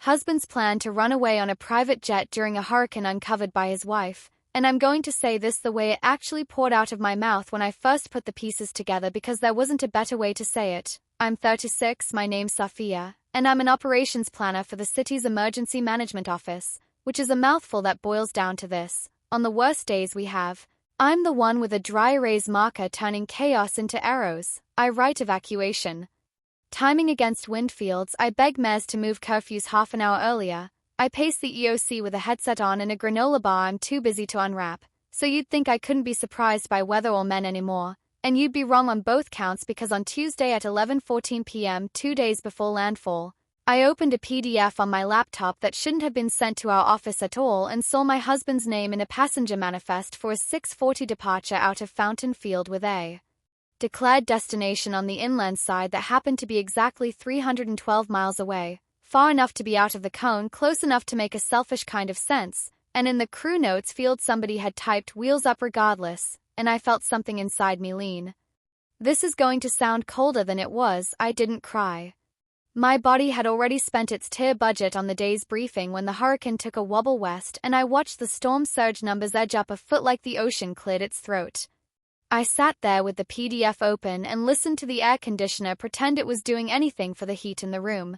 Husband's plan to run away on a private jet during a hurricane uncovered by his wife, and I'm going to say this the way it actually poured out of my mouth when I first put the pieces together because there wasn't a better way to say it. I'm 36, my name's Safia, and I'm an operations planner for the city's emergency management office, which is a mouthful that boils down to this. On the worst days we have, I'm the one with a dry erase marker turning chaos into arrows. I write evacuation. Timing against wind fields, I beg mayors to move curfews half an hour earlier. I pace the EOC with a headset on and a granola bar I'm too busy to unwrap, so you'd think I couldn't be surprised by weather or men anymore. And you'd be wrong on both counts because on Tuesday at 11:14 p.m., 2 days before landfall, I opened a PDF on my laptop that shouldn't have been sent to our office at all and saw my husband's name in a passenger manifest for a 6:40 departure out of Fountain Field with a declared destination on the inland side that happened to be exactly 312 miles away, far enough to be out of the cone, close enough to make a selfish kind of sense, and in the crew notes field somebody had typed wheels up regardless, and I felt something inside me lean. This is going to sound colder than it was. I didn't cry. My body had already spent its tier budget on the day's briefing when the hurricane took a wobble west and I watched the storm surge numbers edge up a foot like the ocean cleared its throat. I sat there with the PDF open and listened to the air conditioner pretend it was doing anything for the heat in the room.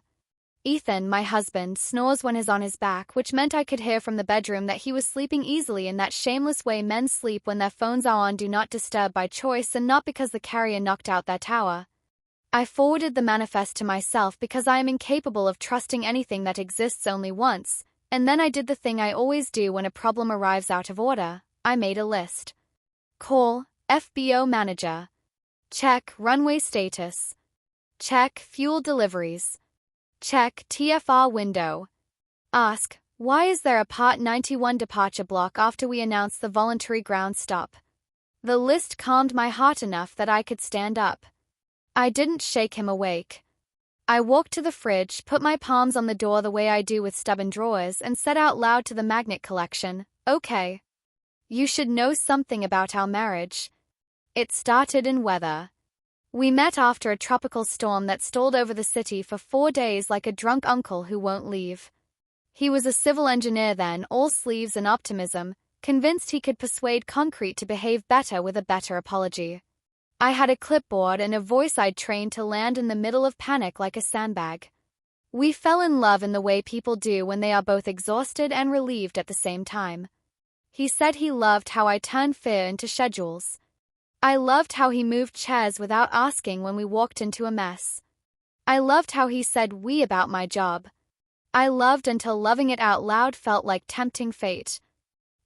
Ethan, my husband, snores when he's on his back, which meant I could hear from the bedroom that he was sleeping easily in that shameless way men sleep when their phones are on Do Not Disturb by choice and not because the carrier knocked out their tower. I forwarded the manifest to myself because I am incapable of trusting anything that exists only once, and then I did the thing I always do when a problem arrives out of order. I made a list. Call, FBO manager. Check, runway status. Check, fuel deliveries. Check, TFR window. Ask, why is there a Part 91 departure block after we announced the voluntary ground stop? The list calmed my heart enough that I could stand up. I didn't shake him awake. I walked to the fridge, put my palms on the door the way I do with stubborn drawers, and said out loud to the magnet collection, okay. You should know something about our marriage. It started in weather. We met after a tropical storm that stalled over the city for 4 days like a drunk uncle who won't leave. He was a civil engineer then, all sleeves and optimism, convinced he could persuade concrete to behave better with a better apology. I had a clipboard and a voice I'd trained to land in the middle of panic like a sandbag. We fell in love in the way people do when they are both exhausted and relieved at the same time. He said he loved how I turned fear into schedules. I loved how he moved chairs without asking when we walked into a mess. I loved how he said we about my job. I loved until loving it out loud felt like tempting fate.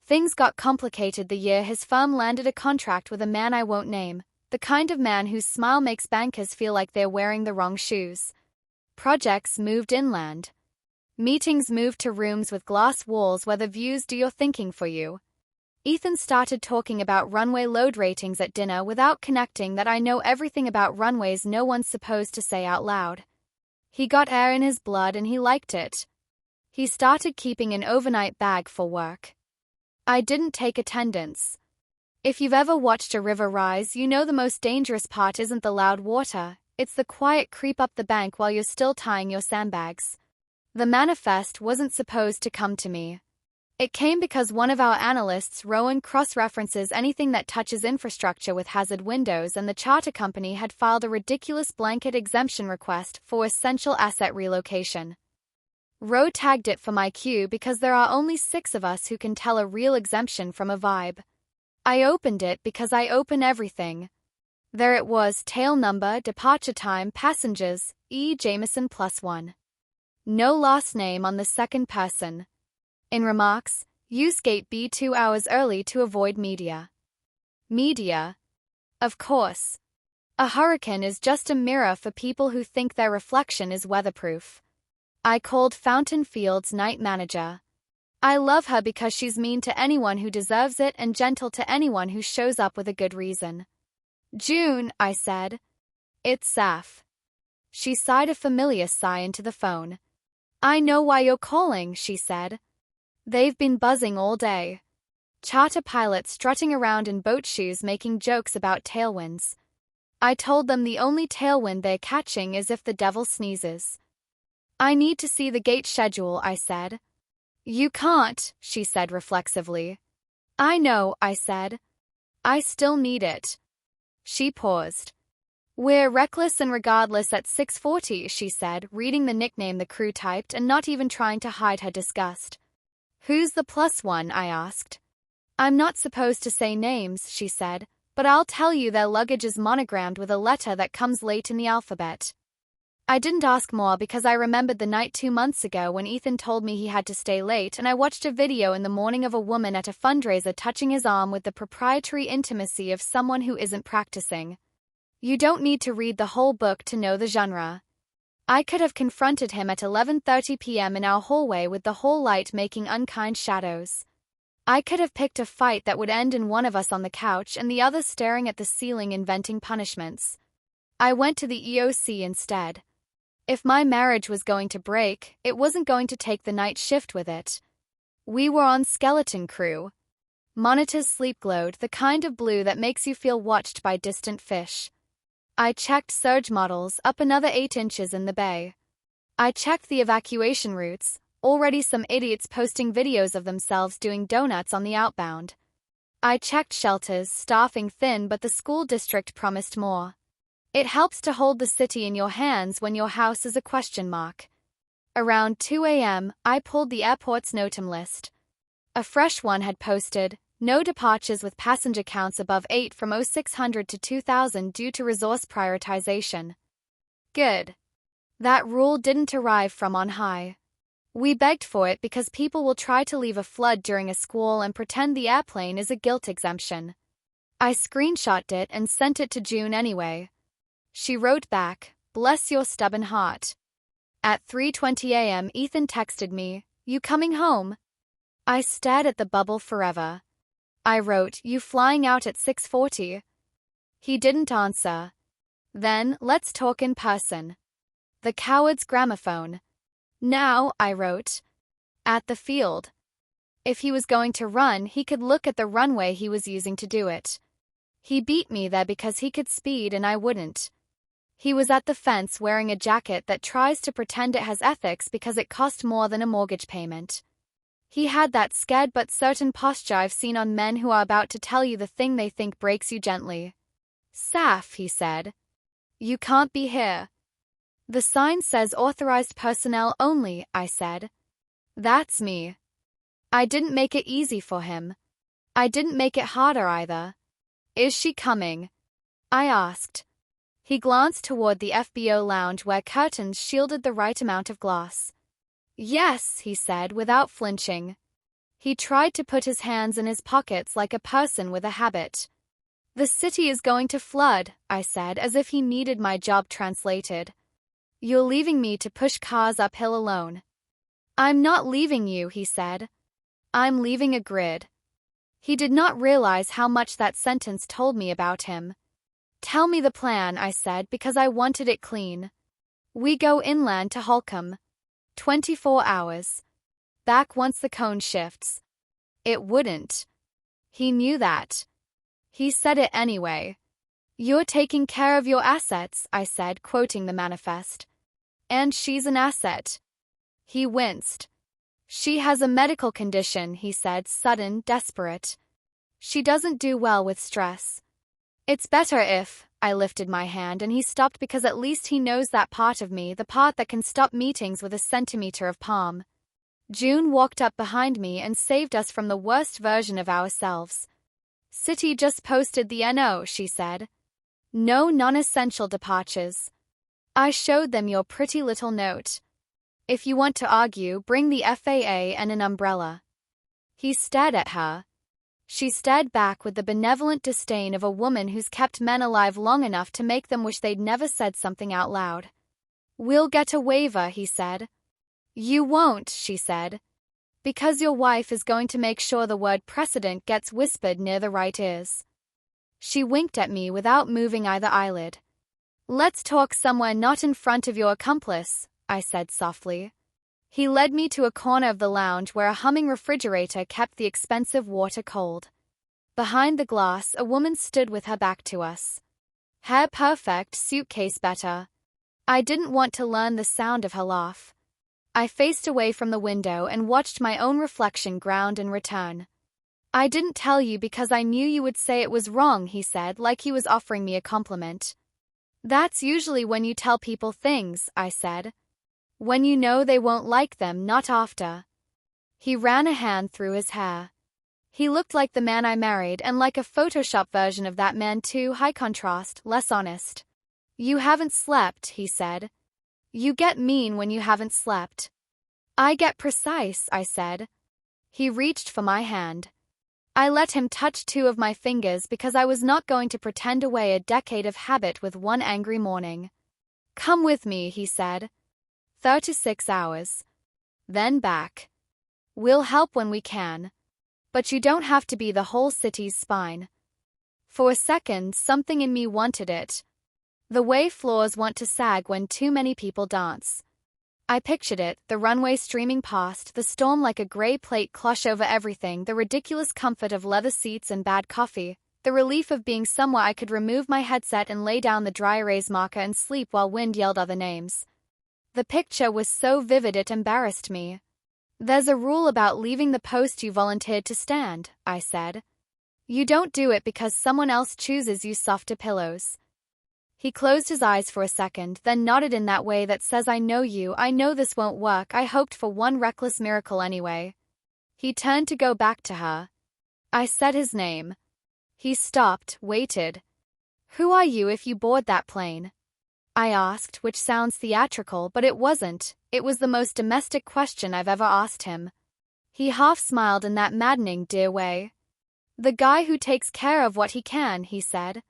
Things got complicated the year his firm landed a contract with a man I won't name, the kind of man whose smile makes bankers feel like they're wearing the wrong shoes. Projects moved inland. Meetings moved to rooms with glass walls where the views do your thinking for you. Ethan started talking about runway load ratings at dinner without connecting that I know everything about runways no one's supposed to say out loud. He got air in his blood and he liked it. He started keeping an overnight bag for work. I didn't take attendance. If you've ever watched a river rise, you know the most dangerous part isn't the loud water, it's the quiet creep up the bank while you're still tying your sandbags. The manifest wasn't supposed to come to me. It came because one of our analysts, Rowan, cross-references anything that touches infrastructure with hazard windows, and the charter company had filed a ridiculous blanket exemption request for essential asset relocation. Rowe tagged it for my queue because there are only 6 of us who can tell a real exemption from a vibe. I opened it because I open everything. There it was, tail number, departure time, passengers, E. Jameson +1. No last name on the second person. In remarks, use gate B 2 hours early to avoid media. Media? Of course. A hurricane is just a mirror for people who think their reflection is weatherproof. I called Fountain Field's night manager. I love her because she's mean to anyone who deserves it and gentle to anyone who shows up with a good reason. June, I said. It's Saf. She sighed a familiar sigh into the phone. I know why you're calling, she said. They've been buzzing all day. Charter pilots strutting around in boat shoes making jokes about tailwinds. I told them the only tailwind they're catching is if the devil sneezes. I need to see the gate schedule, I said. You can't, she said reflexively. I know, I said. I still need it. She paused. We're reckless and regardless at 6:40, she said, reading the nickname the crew typed and not even trying to hide her disgust. Who's the plus one, I asked. I'm not supposed to say names, she said, but I'll tell you their luggage is monogrammed with a letter that comes late in the alphabet. I didn't ask more because I remembered the night 2 months ago when Ethan told me he had to stay late, and I watched a video in the morning of a woman at a fundraiser touching his arm with the proprietary intimacy of someone who isn't practicing. You don't need to read the whole book to know the genre. I could have confronted him at 11:30 p.m. in our hallway with the hall light making unkind shadows. I could have picked a fight that would end in one of us on the couch and the other staring at the ceiling inventing punishments. I went to the EOC instead. If my marriage was going to break, it wasn't going to take the night shift with it. We were on skeleton crew. Monitor's sleep glowed, the kind of blue that makes you feel watched by distant fish. I checked surge models, up another 8 inches in the bay. I checked the evacuation routes, already some idiots posting videos of themselves doing donuts on the outbound. I checked shelters, staffing thin, but the school district promised more. It helps to hold the city in your hands when your house is a question mark. Around 2 a.m., I pulled the airport's NOTAM list. A fresh one had posted, no departures with passenger counts above 8 from 0600 to 2000 due to resource prioritization. Good. That rule didn't arrive from on high. We begged for it because people will try to leave a flood during a squall and pretend the airplane is a guilt exemption. I screenshotted it and sent it to June anyway. She wrote back, "Bless your stubborn heart." At 3:20 a.m. Ethan texted me, "You coming home?" I stared at the bubble forever. I wrote, "You flying out at 6:40? He didn't answer. Then, "Let's talk in person." The coward's gramophone. "Now," I wrote. "At the field." If he was going to run, he could look at the runway he was using to do it. He beat me there because he could speed and I wouldn't. He was at the fence wearing a jacket that tries to pretend it has ethics because it cost more than a mortgage payment. He had that scared but certain posture I've seen on men who are about to tell you the thing they think breaks you gently. "Saf," he said. "You can't be here." "The sign says authorized personnel only," I said. "That's me." I didn't make it easy for him. I didn't make it harder either. "Is she coming?" I asked. He glanced toward the FBO lounge where curtains shielded the right amount of glass. "Yes," he said without flinching. He tried to put his hands in his pockets like a person with a habit. "The city is going to flood," I said, as if he needed my job translated. "You're leaving me to push cars uphill alone." "I'm not leaving you," he said. "I'm leaving a grid." He did not realize how much that sentence told me about him. "Tell me the plan," I said, because I wanted it clean. "We go inland to Holcomb. 24 hours. Back once the cone shifts." It wouldn't. He knew that. He said it anyway. "You're taking care of your assets," I said, quoting the manifest. "And she's an asset." He winced. "She has a medical condition," he said, sudden, desperate. "She doesn't do well with stress." "It's better if," I lifted my hand and he stopped because at least he knows that part of me, the part that can stop meetings with a centimeter of palm. June walked up behind me and saved us from the worst version of ourselves. "City just posted the NO," she said. "No non-essential departures." I showed them your pretty little note. "If you want to argue, bring the FAA and an umbrella." He stared at her. She stared back with the benevolent disdain of a woman who's kept men alive long enough to make them wish they'd never said something out loud. "We'll get a waiver," he said. "You won't," she said. "Because your wife is going to make sure the word precedent gets whispered near the right ears." She winked at me without moving either eyelid. "Let's talk somewhere not in front of your accomplice," I said softly. He led me to a corner of the lounge where a humming refrigerator kept the expensive water cold. Behind the glass, a woman stood with her back to us. Hair perfect, suitcase better. I didn't want to learn the sound of her laugh. I faced away from the window and watched my own reflection ground and return. I didn't tell you because I knew you would say it was wrong, he said, like he was offering me a compliment. That's usually when you tell people things, I said. When you know they won't like them, not after. He ran a hand through his hair. He looked like the man I married and like a Photoshop version of that man too, high contrast, less honest. You haven't slept, he said. You get mean when you haven't slept. I get precise, I said. He reached for my hand. I let him touch 2 of my fingers because I was not going to pretend away a decade of habit with one angry morning. Come with me, he said. 36 hours. Then back. We'll help when we can. But you don't have to be the whole city's spine. For a second, something in me wanted it. The way floors want to sag when too many people dance. I pictured it, the runway streaming past, the storm like a gray plate cloche over everything, the ridiculous comfort of leather seats and bad coffee, the relief of being somewhere I could remove my headset and lay down the dry erase marker and sleep while wind yelled other names. The picture was so vivid it embarrassed me. There's a rule about leaving the post you volunteered to stand, I said. You don't do it because someone else chooses you softer pillows. He closed his eyes for a second, then nodded in that way that says I know you, I know this won't work, I hoped for one reckless miracle anyway. He turned to go back to her. I said his name. He stopped, waited. Who are you if you board that plane? I asked, which sounds theatrical, but it wasn't. It was the most domestic question I've ever asked him. He half smiled in that maddening, dear way. The guy who takes care of what he can, he said.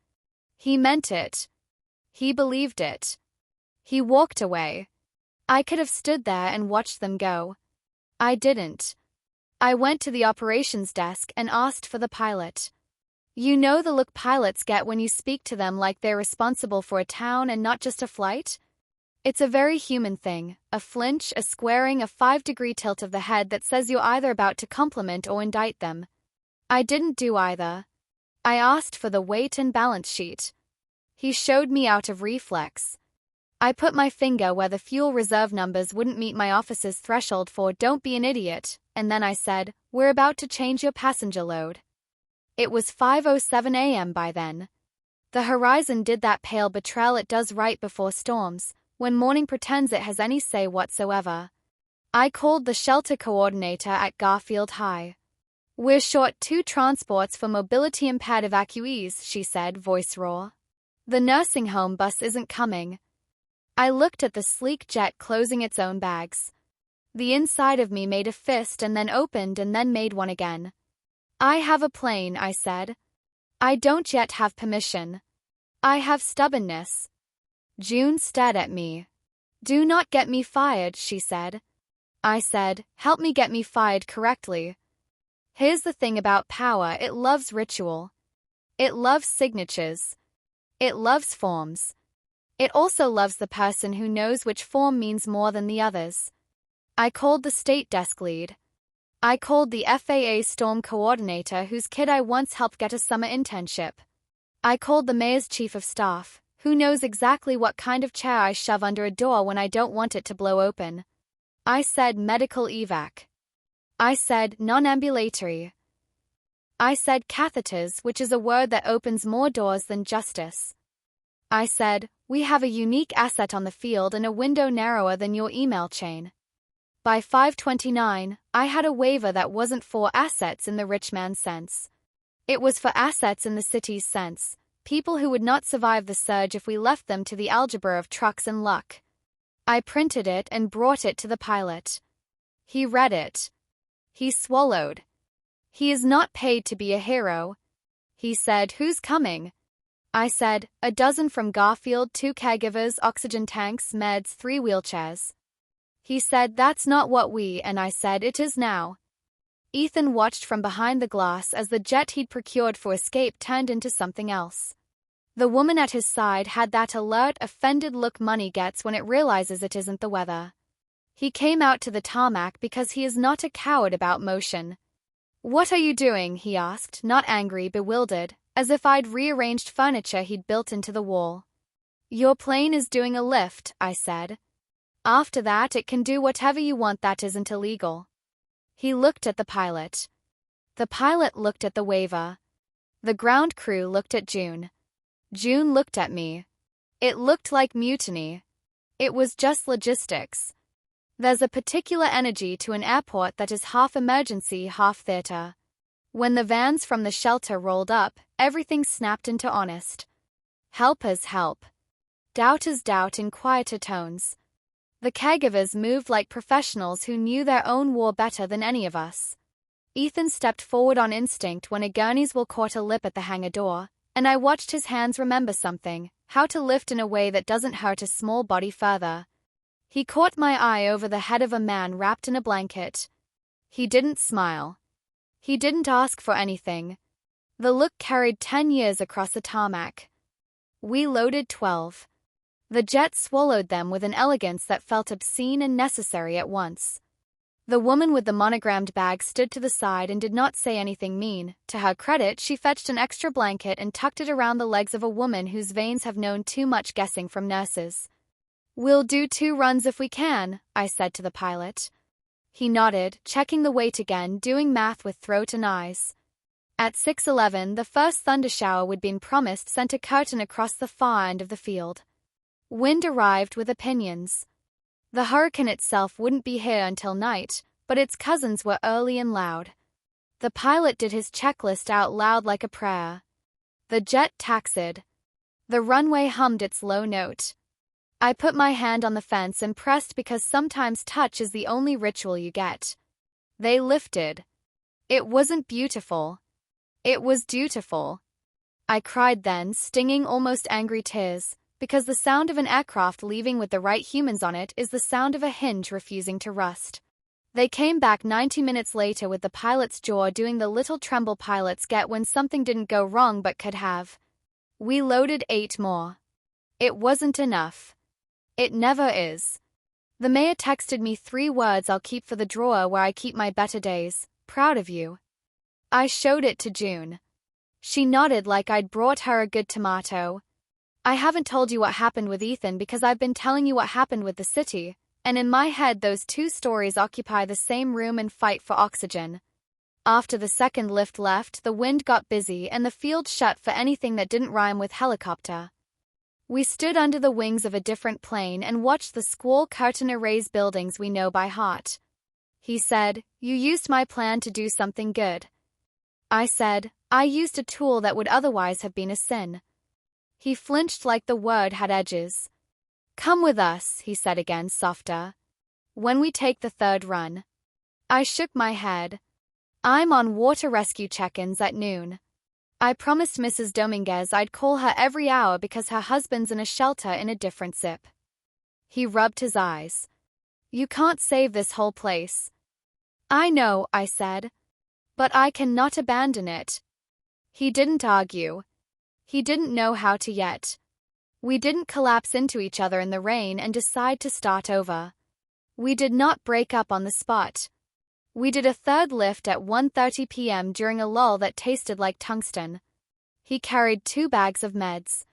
He meant it. He believed it. He walked away. I could have stood there and watched them go. I didn't. I went to the operations desk and asked for the pilot. You know the look pilots get when you speak to them like they're responsible for a town and not just a flight? It's a very human thing, a flinch, a squaring, a 5-degree tilt of the head that says you're either about to compliment or indict them. I didn't do either. I asked for the weight and balance sheet. He showed me out of reflex. I put my finger where the fuel reserve numbers wouldn't meet my officer's threshold for "don't be an idiot," and then I said, "We're about to change your passenger load." It was 5:07 a.m. by then. The horizon did that pale betrayal it does right before storms, when morning pretends it has any say whatsoever. I called the shelter coordinator at Garfield High. We're short 2 transports for mobility-impaired evacuees, she said, voice raw. The nursing home bus isn't coming. I looked at the sleek jet closing its own bags. The inside of me made a fist and then opened and then made one again. I have a plane, I said. I don't yet have permission. I have stubbornness. June stared at me. Do not get me fired, she said. I said, help me get me fired correctly. Here's the thing about power, it loves ritual. It loves signatures. It loves forms. It also loves the person who knows which form means more than the others. I called the state desk lead. I called the FAA storm coordinator whose kid I once helped get a summer internship. I called the mayor's chief of staff, who knows exactly what kind of chair I shove under a door when I don't want it to blow open. I said medical evac. I said non-ambulatory. I said catheters, which is a word that opens more doors than justice. I said, we have a unique asset on the field and a window narrower than your email chain. By 5:29, I had a waiver that wasn't for assets in the rich man's sense. It was for assets in the city's sense, people who would not survive the surge if we left them to the algebra of trucks and luck. I printed it and brought it to the pilot. He read it. He swallowed. He is not paid to be a hero. He said, who's coming? I said, a dozen from Garfield, 2 caregivers, oxygen tanks, meds, 3 wheelchairs. He said, that's not what we, and I said, it is now. Ethan watched from behind the glass as the jet he'd procured for escape turned into something else. The woman at his side had that alert, offended look money gets when it realizes it isn't the weather. He came out to the tarmac because he is not a coward about motion. What are you doing? He asked, not angry, bewildered, as if I'd rearranged furniture he'd built into the wall. Your plane is doing a lift, I said. After that it can do whatever you want that isn't illegal. He looked at the pilot. The pilot looked at the waiver. The ground crew looked at June. June looked at me. It looked like mutiny. It was just logistics. There's a particular energy to an airport that is half emergency, half theater. When the vans from the shelter rolled up, everything snapped into honest. Helpers help. Doubters doubt in quieter tones. The caregivers moved like professionals who knew their own war better than any of us. Ethan stepped forward on instinct when a gurney's wheel caught a lip at the hangar door, and I watched his hands remember something, how to lift in a way that doesn't hurt a small body further. He caught my eye over the head of a man wrapped in a blanket. He didn't smile. He didn't ask for anything. The look carried 10 years across the tarmac. We loaded 12. The jet swallowed them with an elegance that felt obscene and necessary at once. The woman with the monogrammed bag stood to the side and did not say anything mean. To her credit, she fetched an extra blanket and tucked it around the legs of a woman whose veins have known too much guessing from nurses. "We'll do 2 runs if we can," I said to the pilot. He nodded, checking the weight again, doing math with throat and eyes. At 6:11, the first thundershower we'd been promised sent a curtain across the far end of the field. Wind arrived with opinions. The hurricane itself wouldn't be here until night, but its cousins were early and loud. The pilot did his checklist out loud like a prayer. The jet taxied. The runway hummed its low note. I put my hand on the fence and pressed because sometimes touch is the only ritual you get. They lifted. It wasn't beautiful. It was dutiful. I cried then, stinging, almost angry tears, because the sound of an aircraft leaving with the right humans on it is the sound of a hinge refusing to rust. They came back 90 minutes later with the pilot's jaw doing the little tremble pilots get when something didn't go wrong but could have. We loaded 8 more. It wasn't enough. It never is. The mayor texted me 3 words I'll keep for the drawer where I keep my better days. Proud of you. I showed it to June. She nodded like I'd brought her a good tomato. I haven't told you what happened with Ethan because I've been telling you what happened with the city, and in my head those 2 stories occupy the same room and fight for oxygen. After the second lift left, the wind got busy and the field shut for anything that didn't rhyme with helicopter. We stood under the wings of a different plane and watched the squall curtain erase buildings we know by heart. He said, "You used my plan to do something good." I said, "I used a tool that would otherwise have been a sin." He flinched like the word had edges. "Come with us," he said again, softer. "When we take the 3rd run." I shook my head. "I'm on water rescue check-ins at noon. I promised Mrs. Dominguez I'd call her every hour because her husband's in a shelter in a different zip." He rubbed his eyes. "You can't save this whole place." "I know," I said. "But I cannot abandon it." He didn't argue. He didn't know how to yet. We didn't collapse into each other in the rain and decide to start over. We did not break up on the spot. We did a 3rd lift at 1:30 p.m. during a lull that tasted like tungsten. He carried 2 bags of meds.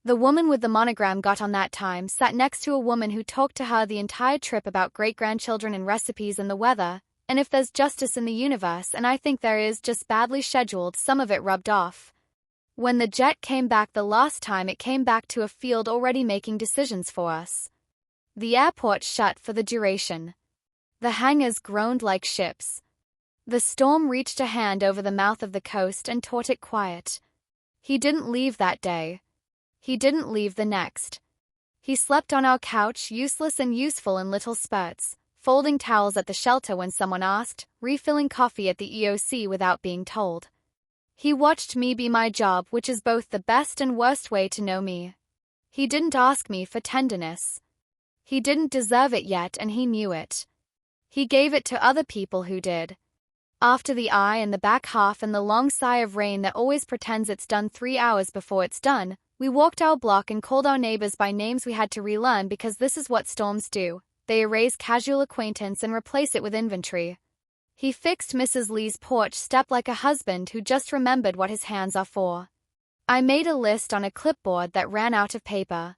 The woman with the monogram got on that time, sat next to a woman who talked to her the entire trip about great-grandchildren and recipes and the weather, and if there's justice in the universe, and I think there is, just badly scheduled, some of it rubbed off. When the jet came back the last time, it came back to a field already making decisions for us. The airport shut for the duration. The hangars groaned like ships. The storm reached a hand over the mouth of the coast and taught it quiet. He didn't leave that day. He didn't leave the next. He slept on our couch, useless and useful in little spurts, folding towels at the shelter when someone asked, refilling coffee at the EOC without being told. He watched me be my job, which is both the best and worst way to know me. He didn't ask me for tenderness. He didn't deserve it yet, and he knew it. He gave it to other people who did. After the eye and the back half and the long sigh of rain that always pretends it's done 3 hours before it's done, we walked our block and called our neighbors by names we had to relearn because this is what storms do. They erase casual acquaintance and replace it with inventory. He fixed Mrs. Lee's porch step like a husband who just remembered what his hands are for. I made a list on a clipboard that ran out of paper.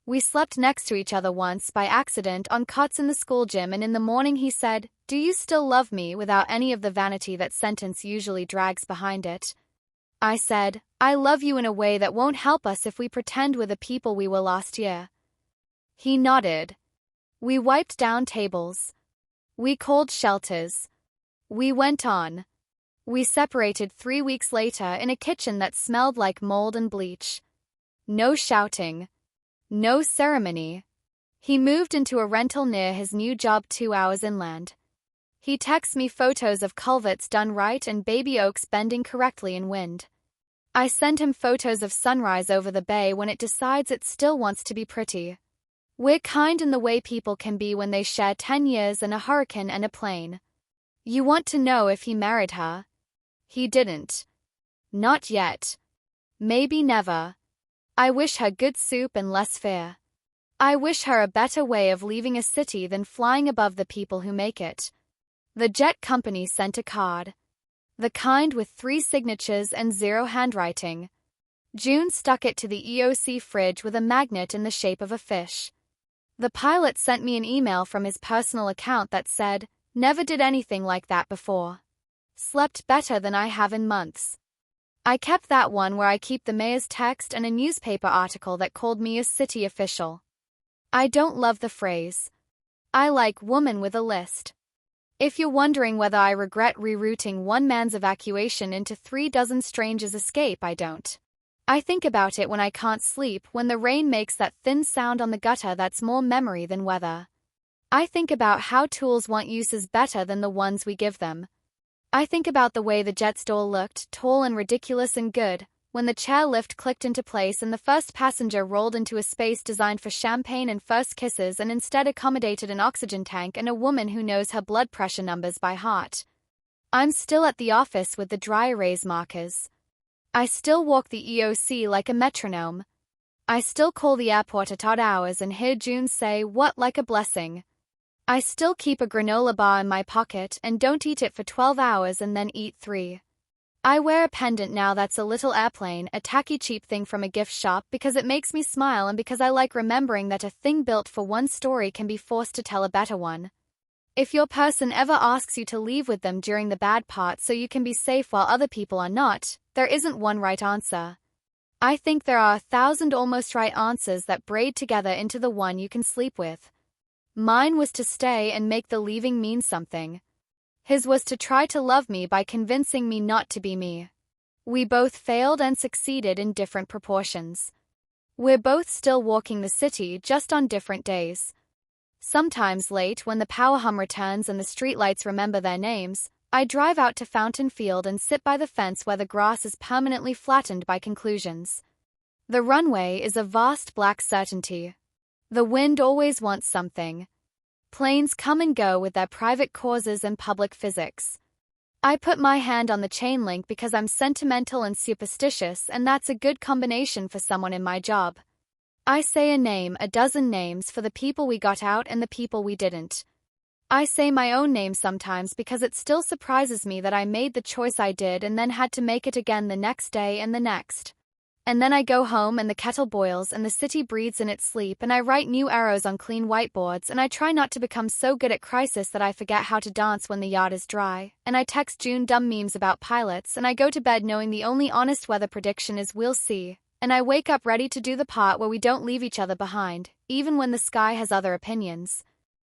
We slept next to each other once by accident on cots in the school gym, and in the morning he said, "Do you still love me?" without any of the vanity that sentence usually drags behind it. I said, "I love you in a way that won't help us if we pretend we're the people we were last year." He nodded. We wiped down tables. We called shelters. We went on. We separated 3 weeks later in a kitchen that smelled like mold and bleach. No shouting. No ceremony. He moved into a rental near his new job 2 hours inland. He texts me photos of culverts done right and baby oaks bending correctly in wind. I send him photos of sunrise over the bay when it decides it still wants to be pretty. We're kind in the way people can be when they share 10 years and a hurricane and a plane. You want to know if he married her? He didn't. Not yet. Maybe never. I wish her good soup and less fear. I wish her a better way of leaving a city than flying above the people who make it. The jet company sent a card. The kind with 3 signatures and 0 handwriting. June stuck it to the EOC fridge with a magnet in the shape of a fish. The pilot sent me an email from his personal account that said, "Never did anything like that before. Slept better than I have in months." I kept that one where I keep the mayor's text and a newspaper article that called me a city official. I don't love the phrase. I like woman with a list. If you're wondering whether I regret rerouting one man's evacuation into 3 dozen strangers' escape, I don't. I think about it when I can't sleep, when the rain makes that thin sound on the gutter that's more memory than weather. I think about how tools want uses better than the ones we give them. I think about the way the jet store looked, tall and ridiculous and good, when the chairlift clicked into place and the first passenger rolled into a space designed for champagne and first kisses and instead accommodated an oxygen tank and a woman who knows her blood pressure numbers by heart. I'm still at the office with the dry erase markers. I still walk the EOC like a metronome. I still call the airport at odd hours and hear June say, "What?" like a blessing. I still keep a granola bar in my pocket and don't eat it for 12 hours and then eat 3. I wear a pendant now that's a little airplane, a tacky cheap thing from a gift shop, because it makes me smile and because I like remembering that a thing built for one story can be forced to tell a better one. If your person ever asks you to leave with them during the bad part so you can be safe while other people are not, there isn't one right answer. I think there are 1,000 almost right answers that braid together into the one you can sleep with. Mine was to stay and make the leaving mean something. His was to try to love me by convincing me not to be me. We both failed and succeeded in different proportions. We're both still walking the city, just on different days. Sometimes late, when the power hum returns and the streetlights remember their names, I drive out to Fountain Field and sit by the fence where the grass is permanently flattened by conclusions. The runway is a vast black certainty. The wind always wants something. Planes come and go with their private causes and public physics. I put my hand on the chain link because I'm sentimental and superstitious, and that's a good combination for someone in my job. I say a name, a dozen names for the people we got out and the people we didn't. I say my own name sometimes because it still surprises me that I made the choice I did and then had to make it again the next day and the next. And then I go home and the kettle boils and the city breathes in its sleep and I write new arrows on clean whiteboards and I try not to become so good at crisis that I forget how to dance when the yard is dry, and I text June dumb memes about pilots, and I go to bed knowing the only honest weather prediction is "we'll see," and I wake up ready to do the part where we don't leave each other behind, even when the sky has other opinions.